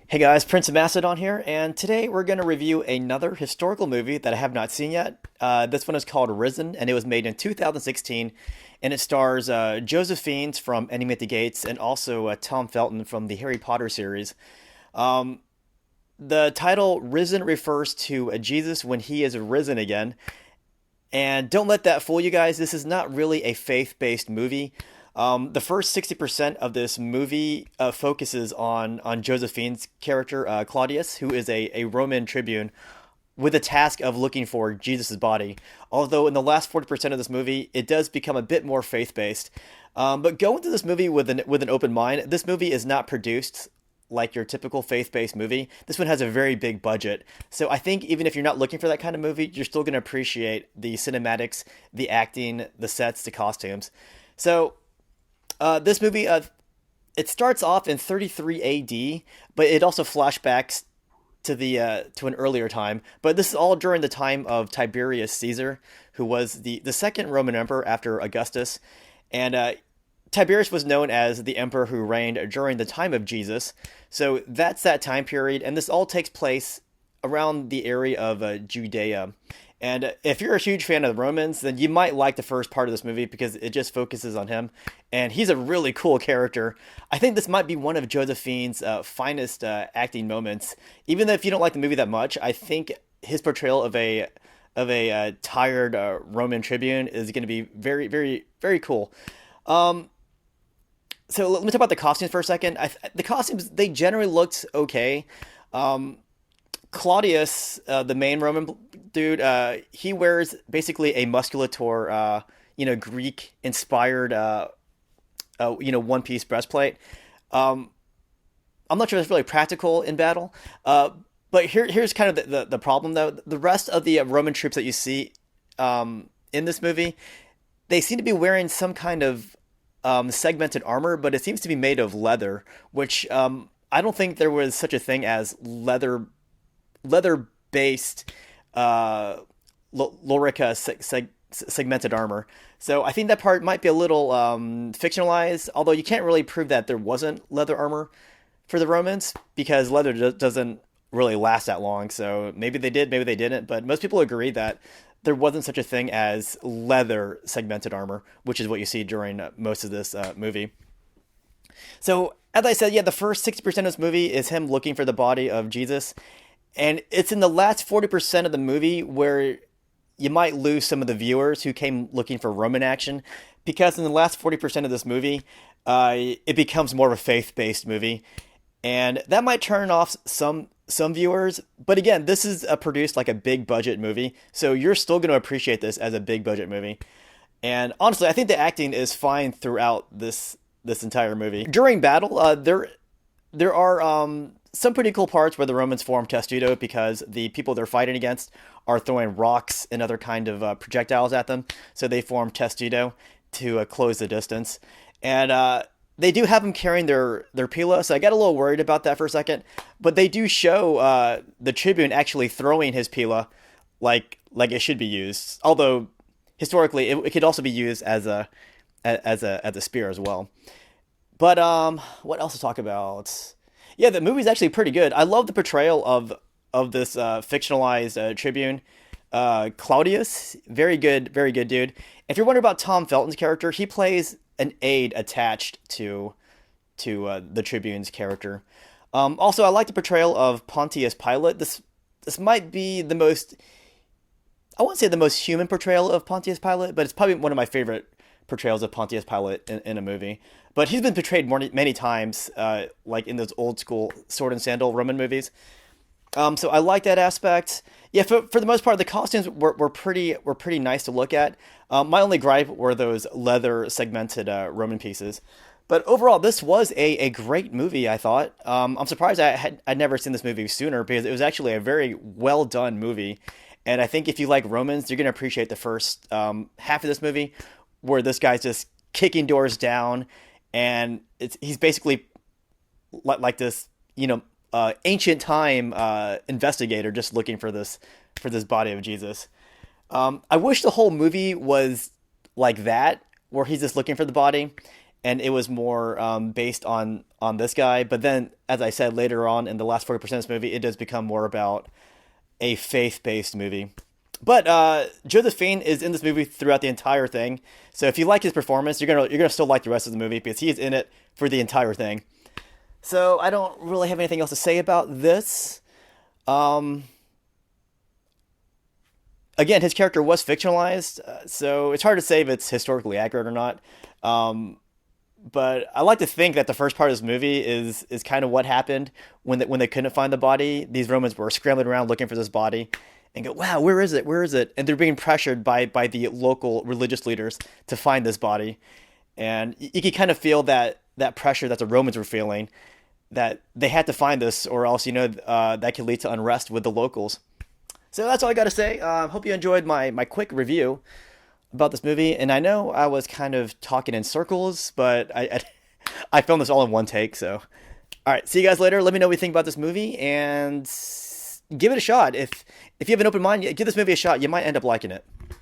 Hey guys, Prince of Macedon here, and today we're going to review another historical movie that I have not seen yet. This one is called Risen, and it was made in 2016, and it stars Joseph Fiennes from Enemy at the Gates and also Tom Felton from the Harry Potter series. Um, the title Risen refers to Jesus when he is risen again, and don't let that fool you guys. This is not really a faith-based movie. The first 60% of this movie focuses on Josephine's character, Claudius, who is a Roman tribune with the task of looking for Jesus' body. Although in the last 40% of this movie, it does become a bit more faith-based. But go into this movie with an open mind. This movie is not produced like your typical faith-based movie. This one has a very big budget. So I think even if you're not looking for that kind of movie, you're still going to appreciate the cinematics, the acting, the sets, the costumes. So this movie, it starts off in 33 AD, but it also flashbacks to an earlier time. But this is all during the time of Tiberius Caesar, who was the second Roman emperor after Augustus, and Tiberius was known as the emperor who reigned during the time of Jesus. So that's that time period, and this all takes place around the area of Judea. And if you're a huge fan of the Romans, then you might like the first part of this movie because it just focuses on him. And he's a really cool character. I think this might be one of Josephine's finest acting moments. Even though if you don't like the movie that much, I think his portrayal of a tired Roman tribune is going to be very, very, very cool. Um, so let me talk about the costumes for a second. The costumes, they generally looked okay. Um, Claudius, the main Roman dude, he wears basically a musculator, Greek-inspired, one-piece breastplate. Um, I'm not sure that's really practical in battle. But here's kind of the problem, though. The rest of the Roman troops that you see in this movie, they seem to be wearing some kind of segmented armor, but it seems to be made of leather, which I don't think there was such a thing as leather based Lorica segmented armor. So I think that part might be a little fictionalized, although you can't really prove that there wasn't leather armor for the Romans because leather doesn't really last that long. So maybe they did, maybe they didn't. But most people agree that there wasn't such a thing as leather segmented armor, which is what you see during most of this movie. So, as I said, yeah, the first 60% of this movie is him looking for the body of Jesus. And it's in the last 40% of the movie where you might lose some of the viewers who came looking for Roman action. Because in the last 40% of this movie, it becomes more of a faith-based movie. And that might turn off some viewers. But again, this is produced like a big budget movie. So you're still going to appreciate this as a big budget movie. And honestly, I think the acting is fine throughout this entire movie. During battle, there are some pretty cool parts where the Romans form testudo because the people they're fighting against are throwing rocks and other kind of projectiles at them. So they form testudo to close the distance. And they do have them carrying their pila, so I got a little worried about that for a second. But they do show the tribune actually throwing his pila like it should be used. Although historically, it could also be used as a spear as well. But what else to talk about? Yeah, the movie's actually pretty good. I love the portrayal of this fictionalized tribune, Claudius. Very good dude. If you're wondering about Tom Felton's character, he plays an aide attached to the tribune's character. Also, I like the portrayal of Pontius Pilate. This might be the most, I won't say the most human portrayal of Pontius Pilate, but it's probably one of my favorite portrayals of Pontius Pilate in a movie. But he's been portrayed many times, like in those old school sword and sandal Roman movies. So I like that aspect. Yeah, for the most part, the costumes were pretty nice to look at. My only gripe were those leather segmented Roman pieces. But overall, this was a great movie, I thought. I'm surprised I'd never seen this movie sooner because it was actually a very well done movie. And I think if you like Romans, you're going to appreciate the first half of this movie where this guy's just kicking doors down and he's basically like this, ancient time investigator just looking for this body of Jesus. I wish the whole movie was like that, where he's just looking for the body, and it was more based on this guy. But then, as I said later on in the last 40% of this movie, it does become more about a faith-based movie. But Josephine is in this movie throughout the entire thing. So if you like his performance, you're gonna still like the rest of the movie because he's in it for the entire thing. So I don't really have anything else to say about this. Um, Again, his character was fictionalized, so it's hard to say if it's historically accurate or not. Um, but I like to think that the first part of this movie is kind of what happened when they couldn't find the body. These Romans were scrambling around looking for this body, and go, "Wow, where is it? Where is it?" And they're being pressured by the local religious leaders to find this body, and you can kind of feel that pressure that the Romans were feeling, that they had to find this, or else that could lead to unrest with the locals. So that's all I got to say. Hope you enjoyed my quick review about this movie. And I know I was kind of talking in circles, but I filmed this all in one take. So, all right, see you guys later. Let me know what you think about this movie and give it a shot. If you have an open mind, give this movie a shot. You might end up liking it.